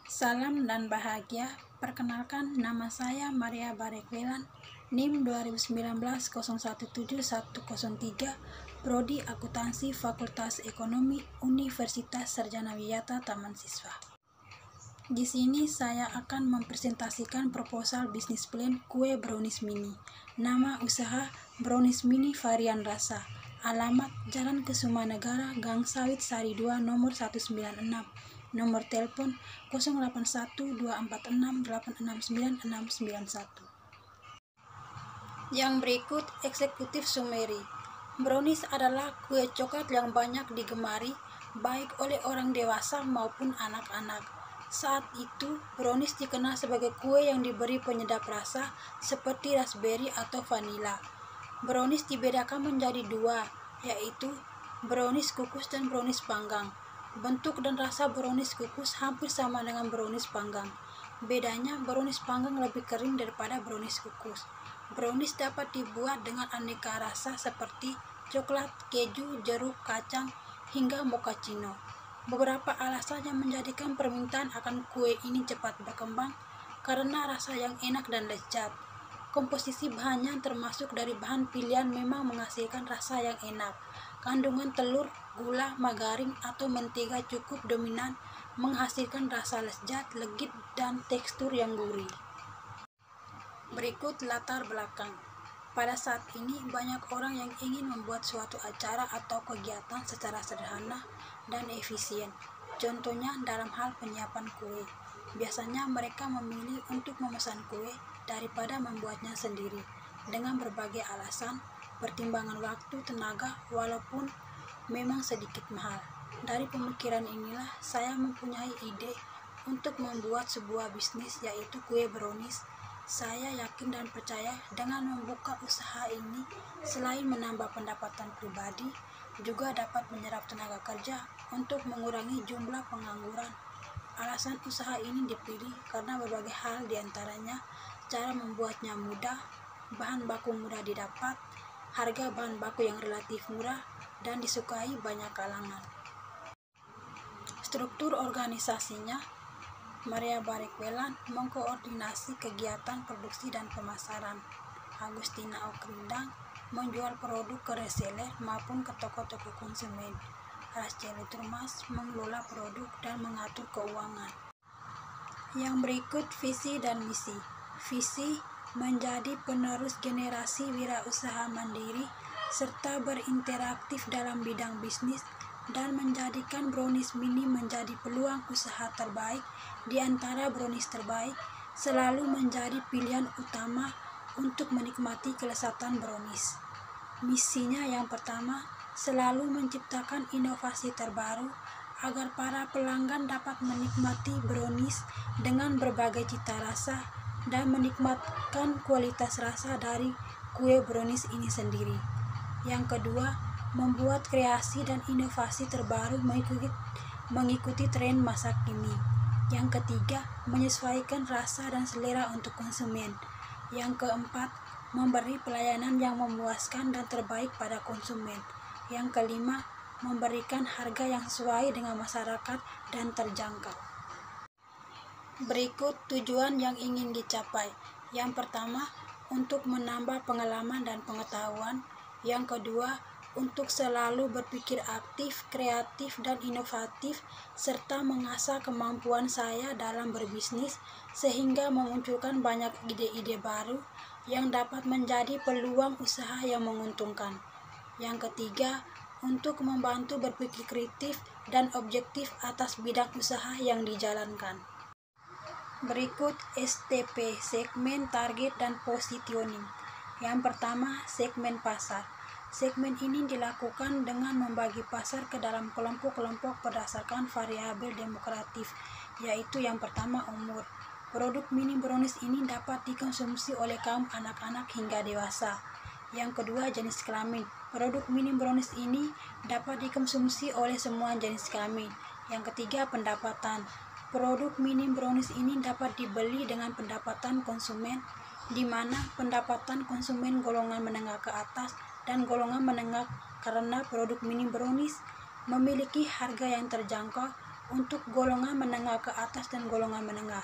Salam dan bahagia. Perkenalkan, nama saya Maria Barekwelan, NIM 2019-017103, Prodi Akuntansi Fakultas Ekonomi Universitas Sarjana Wiyata Taman Siswa. Di sini saya akan mempresentasikan proposal bisnis plan kue brownies mini. Nama usaha Brownies Mini Varian Rasa. Alamat Jalan Kesumanegara, Gang Sawit Sari 2, nomor 196. Nomor telepon 081246869691. Yang berikut eksekutif summary. Brownies adalah kue coklat yang banyak digemari baik oleh orang dewasa maupun anak-anak. Saat itu, brownies dikenal sebagai kue yang diberi penyedap rasa seperti raspberry atau vanila. Brownies dibedakan menjadi dua, yaitu brownies kukus dan brownies panggang. Bentuk dan rasa brownies kukus hampir sama dengan brownies panggang. Bedanya, brownies panggang lebih kering daripada brownies kukus. Brownies dapat dibuat dengan aneka rasa seperti coklat, keju, jeruk, kacang, hingga mochaccino. Beberapa alasan yang menjadikan permintaan akan kue ini cepat berkembang karena rasa yang enak dan lezat. Komposisi bahannya termasuk dari bahan pilihan memang menghasilkan rasa yang enak. Kandungan telur, gula, margarin, atau mentega cukup dominan menghasilkan rasa lezat, legit, dan tekstur yang gurih. Berikut latar belakang. Pada saat ini, banyak orang yang ingin membuat suatu acara atau kegiatan secara sederhana dan efisien. Contohnya dalam hal penyiapan kue. Biasanya mereka memilih untuk memesan kue daripada membuatnya sendiri. Dengan berbagai alasan, pertimbangan waktu, tenaga, walaupun memang sedikit mahal. Dari pemikiran inilah saya mempunyai ide untuk membuat sebuah bisnis, yaitu kue brownies. Saya yakin dan percaya dengan membuka usaha ini, selain menambah pendapatan pribadi, juga dapat menyerap tenaga kerja untuk mengurangi jumlah pengangguran. Alasan usaha ini dipilih karena berbagai hal, diantaranya cara membuatnya mudah, bahan baku mudah didapat, harga bahan baku yang relatif murah, dan disukai banyak kalangan. Struktur organisasinya, Maria Barekwelan mengkoordinasi kegiatan produksi dan pemasaran. Agustina Okrindang menjual produk ke reseller maupun ke toko-toko konsumen. Rasceli Turmas mengelola produk dan mengatur keuangan. Yang berikut visi dan misi. Visi menjadi penerus generasi wirausaha mandiri serta berinteraktif dalam bidang bisnis dan menjadikan brownies mini menjadi peluang usaha terbaik di antara brownies terbaik, selalu menjadi pilihan utama untuk menikmati kelezatan brownies. Misinya yang pertama, selalu menciptakan inovasi terbaru agar para pelanggan dapat menikmati brownies dengan berbagai cita rasa dan menikmatkan kualitas rasa dari kue brownies ini sendiri. Yang kedua, membuat kreasi dan inovasi terbaru mengikuti tren masa kini. Yang ketiga, menyesuaikan rasa dan selera untuk konsumen. Yang keempat, memberi pelayanan yang memuaskan dan terbaik pada konsumen. Yang kelima, memberikan harga yang sesuai dengan masyarakat dan terjangkau. Berikut tujuan yang ingin dicapai. Yang pertama, untuk menambah pengalaman dan pengetahuan. Yang kedua, untuk selalu berpikir aktif, kreatif, dan inovatif, serta mengasah kemampuan saya dalam berbisnis, sehingga memunculkan banyak ide-ide baru yang dapat menjadi peluang usaha yang menguntungkan. Yang ketiga, untuk membantu berpikir kritis dan objektif atas bidang usaha yang dijalankan. Berikut STP, segmen target dan positioning. Yang pertama, segmen pasar. Segmen ini dilakukan dengan membagi pasar ke dalam kelompok-kelompok berdasarkan variabel demokratif, yaitu yang pertama umur. Produk mini brownies ini dapat dikonsumsi oleh kaum anak-anak hingga dewasa. Yang kedua, jenis kelamin. Produk mini brownies ini dapat dikonsumsi oleh semua jenis kelamin. Yang ketiga, pendapatan. Produk mini brownies ini dapat dibeli dengan pendapatan konsumen, di mana pendapatan konsumen golongan menengah ke atas dan golongan menengah, karena produk mini brownies memiliki harga yang terjangkau untuk golongan menengah ke atas dan golongan menengah.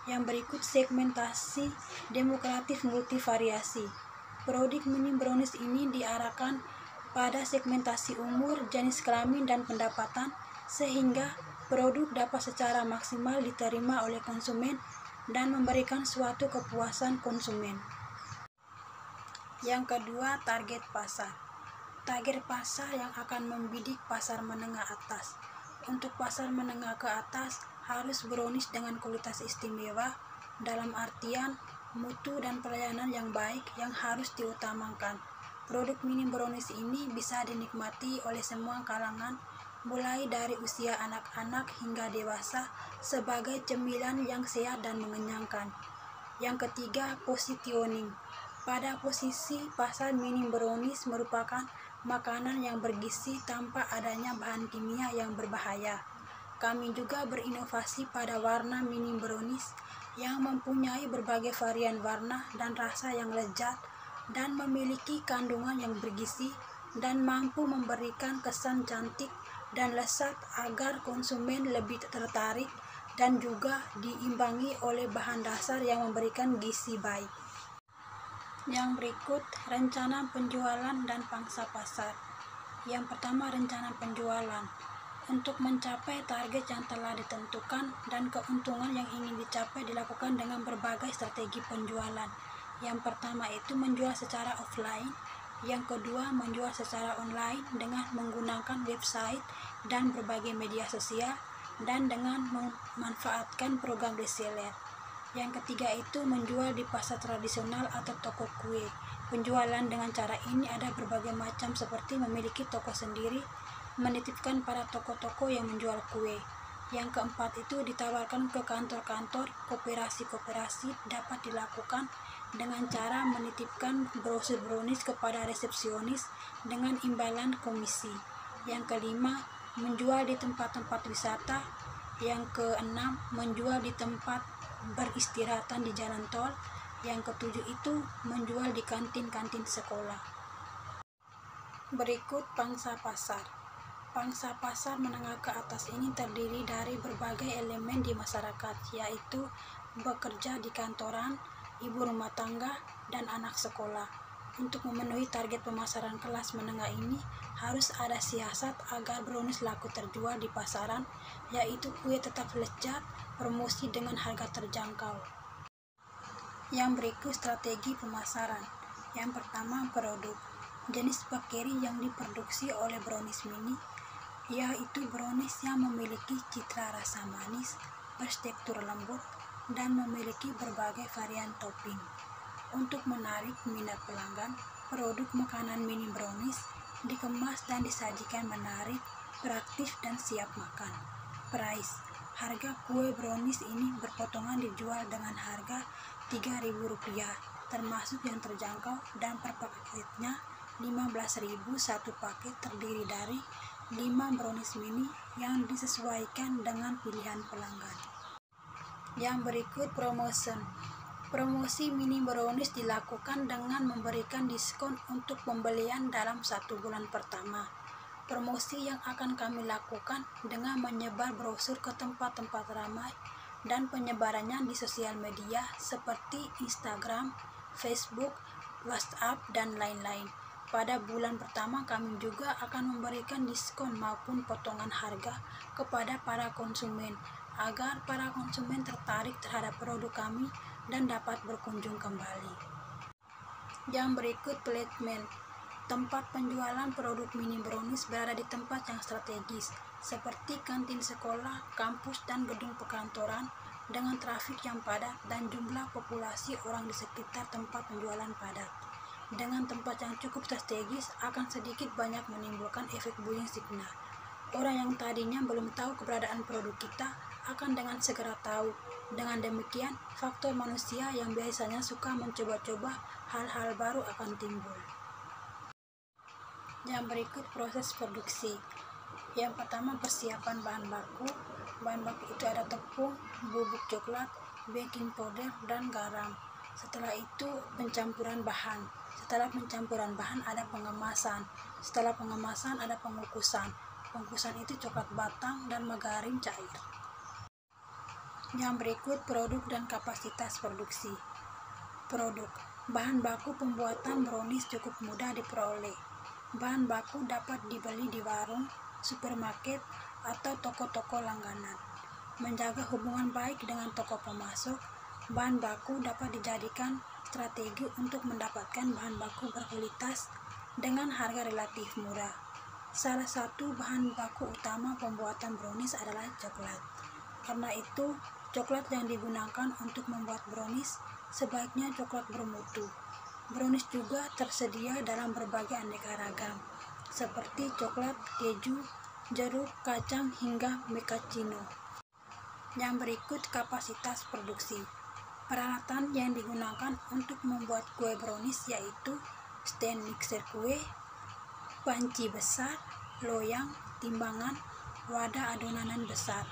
Yang berikut segmentasi demokratif multivariasi. Produk mini brownies ini diarahkan pada segmentasi umur, jenis kelamin, dan pendapatan, sehingga produk dapat secara maksimal diterima oleh konsumen dan memberikan suatu kepuasan konsumen. Yang kedua, target pasar. Target pasar yang akan membidik pasar menengah atas. Untuk pasar menengah ke atas harus brownies dengan kualitas istimewa, dalam artian mutu dan pelayanan yang baik yang harus diutamakan. Produk mini brownies ini bisa dinikmati oleh semua kalangan, mulai dari usia anak-anak hingga dewasa, sebagai cemilan yang sehat dan mengenyangkan. Yang ketiga, positioning. Pada posisi pasar, mini brownies merupakan makanan yang bergizi tanpa adanya bahan kimia yang berbahaya. Kami juga berinovasi pada warna mini brownies yang mempunyai berbagai varian warna dan rasa yang lezat dan memiliki kandungan yang bergizi dan mampu memberikan kesan cantik dan lezat agar konsumen lebih tertarik, dan juga diimbangi oleh bahan dasar yang memberikan gizi baik. Yang berikut, rencana penjualan dan pangsa pasar. Yang pertama, rencana penjualan. Untuk mencapai target yang telah ditentukan dan keuntungan yang ingin dicapai dilakukan dengan berbagai strategi penjualan. Yang pertama itu menjual secara offline. Yang kedua, menjual secara online dengan menggunakan website dan berbagai media sosial dan dengan memanfaatkan program reseller. Yang ketiga itu menjual di pasar tradisional atau toko kue. Penjualan dengan cara ini ada berbagai macam, seperti memiliki toko sendiri, menitipkan pada toko-toko yang menjual kue. Yang keempat itu ditawarkan ke kantor-kantor, koperasi-koperasi. Dapat dilakukan dengan cara menitipkan brosur brownies kepada resepsionis dengan imbalan komisi. Yang kelima, menjual di tempat-tempat wisata. Yang keenam, menjual di tempat beristirahatan di jalan tol. Yang ketujuh itu menjual di kantin-kantin sekolah. Berikut pangsa pasar. Pangsa pasar menengah ke atas ini terdiri dari berbagai elemen di masyarakat, yaitu bekerja di kantoran, ibu rumah tangga, dan anak sekolah. Untuk memenuhi target pemasaran kelas menengah ini, harus ada siasat agar brownies laku terjual di pasaran, yaitu kue tetap lezat, promosi dengan harga terjangkau. Yang berikut strategi pemasaran. Yang pertama, produk. Jenis bakeri yang diproduksi oleh brownies mini yaitu brownies yang memiliki citra rasa manis, bertekstur lembut, dan memiliki berbagai varian topping. Untuk menarik minat pelanggan, produk makanan mini brownies dikemas dan disajikan menarik, praktis, dan siap makan. Price. Harga kue brownies ini berpotongan dijual dengan harga Rp3.000, termasuk yang terjangkau, dan per paketnya Rp15.000. Satu paket terdiri dari 5 brownies mini yang disesuaikan dengan pilihan pelanggan. Yang berikut promotion. Promosi mini brownies dilakukan dengan memberikan diskon untuk pembelian dalam 1 bulan pertama. Promosi yang akan kami lakukan dengan menyebar brosur ke tempat-tempat ramai dan penyebarannya di sosial media seperti Instagram, Facebook, WhatsApp, dan lain-lain. Pada bulan pertama kami juga akan memberikan diskon maupun potongan harga kepada para konsumen agar para konsumen tertarik terhadap produk kami dan dapat berkunjung kembali. Yang berikut placement. Tempat penjualan produk mini brownies berada di tempat yang strategis seperti kantin sekolah, kampus, dan gedung perkantoran dengan trafik yang padat dan jumlah populasi orang di sekitar tempat penjualan padat. Dengan tempat yang cukup strategis akan sedikit banyak menimbulkan efek bullying signal. Orang yang tadinya belum tahu keberadaan produk kita akan dengan segera tahu. Dengan demikian, faktor manusia yang biasanya suka mencoba-coba hal-hal baru akan timbul. Yang berikut proses produksi. Yang pertama, persiapan bahan baku. Bahan baku itu ada tepung, bubuk coklat, baking powder, dan garam. Setelah itu pencampuran bahan. Setelah pencampuran bahan ada pengemasan. Setelah pengemasan ada pengukusan. Bungkusan itu coklat batang dan margarin cair. Yang berikut produk dan kapasitas produksi. Produk. Bahan baku pembuatan brownies cukup mudah diperoleh. Bahan baku dapat dibeli di warung, supermarket, atau toko-toko langganan. Menjaga hubungan baik dengan toko pemasok, bahan baku dapat dijadikan strategi untuk mendapatkan bahan baku berkualitas dengan harga relatif murah. Salah satu bahan baku utama pembuatan brownies adalah coklat. Karena itu, coklat yang digunakan untuk membuat brownies sebaiknya coklat bermutu. Brownies juga tersedia dalam berbagai aneka ragam, seperti coklat, keju, jeruk, kacang, hingga macchiato. Yang berikut kapasitas produksi. Peralatan yang digunakan untuk membuat kue brownies yaitu stand mixer kue, panci besar, loyang, timbangan, wadah adonan besar.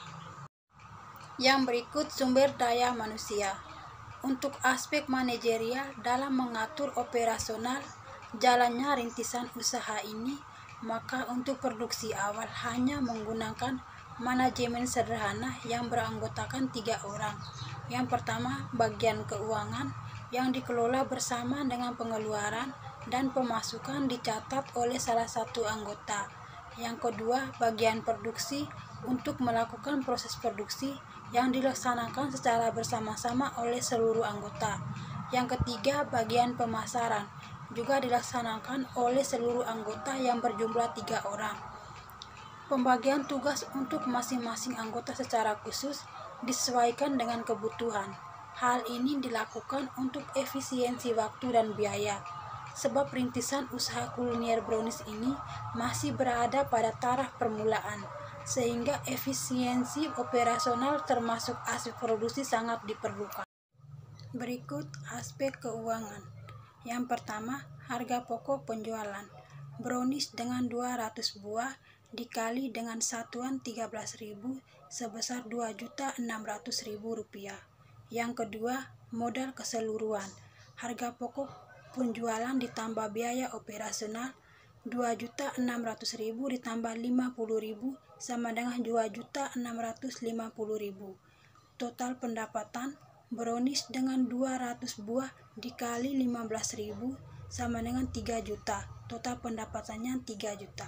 Yang berikut sumber daya manusia. Untuk aspek manajerial dalam mengatur operasional jalannya rintisan usaha ini, maka untuk produksi awal hanya menggunakan manajemen sederhana yang beranggotakan 3 orang. Yang pertama, bagian keuangan yang dikelola bersama dengan pengeluaran dan pemasukan dicatat oleh salah satu anggota. Yang kedua, bagian produksi untuk melakukan proses produksi yang dilaksanakan secara bersama-sama oleh seluruh anggota. Yang ketiga, bagian pemasaran juga dilaksanakan oleh seluruh anggota yang berjumlah 3 orang. Pembagian tugas untuk masing-masing anggota secara khusus disesuaikan dengan kebutuhan. Hal ini dilakukan untuk efisiensi waktu dan biaya, sebab rintisan usaha kuliner brownies ini masih berada pada taraf permulaan, sehingga efisiensi operasional termasuk aspek produksi sangat diperlukan. Berikut aspek keuangan. Yang pertama, harga pokok penjualan. Brownies dengan 200 buah dikali dengan satuan 13.000 sebesar Rp2.600.000. Yang kedua, modal keseluruhan. Harga pokok penjualan ditambah biaya operasional Rp2.600.000 ditambah Rp50.000 sama dengan Rp2.650.000. Total pendapatan brownies dengan 200 buah dikali 15.000 sama dengan 3 juta. Total pendapatannya 3 juta.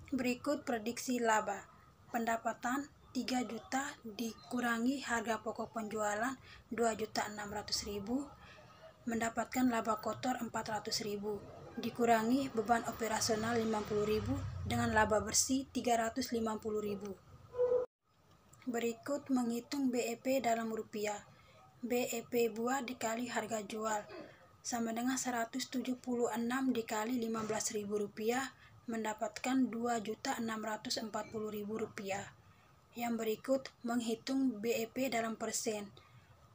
Berikut prediksi laba. Pendapatan 3 juta dikurangi harga pokok penjualan Rp2.600.000, mendapatkan laba kotor Rp400.000, dikurangi beban operasional Rp50.000 dengan laba bersih Rp350.000. Berikut menghitung BEP dalam rupiah. BEP buah dikali harga jual sama dengan 176 dikali Rp15.000, mendapatkan Rp2.640.000. Yang berikut menghitung BEP dalam persen.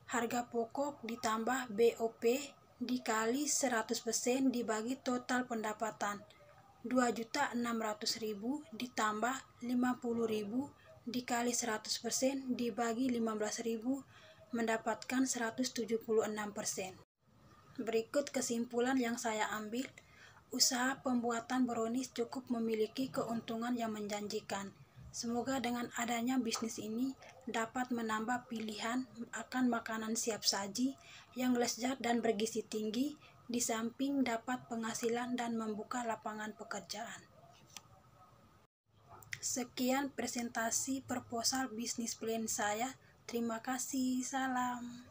Harga pokok ditambah BOP dikali 100% dibagi total pendapatan. Rp2.600.000 ditambah Rp50.000 dikali 100% dibagi Rp15.000, mendapatkan 176%. Berikut kesimpulan yang saya ambil. Usaha pembuatan brownies cukup memiliki keuntungan yang menjanjikan. Semoga dengan adanya bisnis ini dapat menambah pilihan akan makanan siap saji yang lezat dan bergizi tinggi, di samping dapat penghasilan dan membuka lapangan pekerjaan. Sekian presentasi proposal bisnis plan saya. Terima kasih. Salam.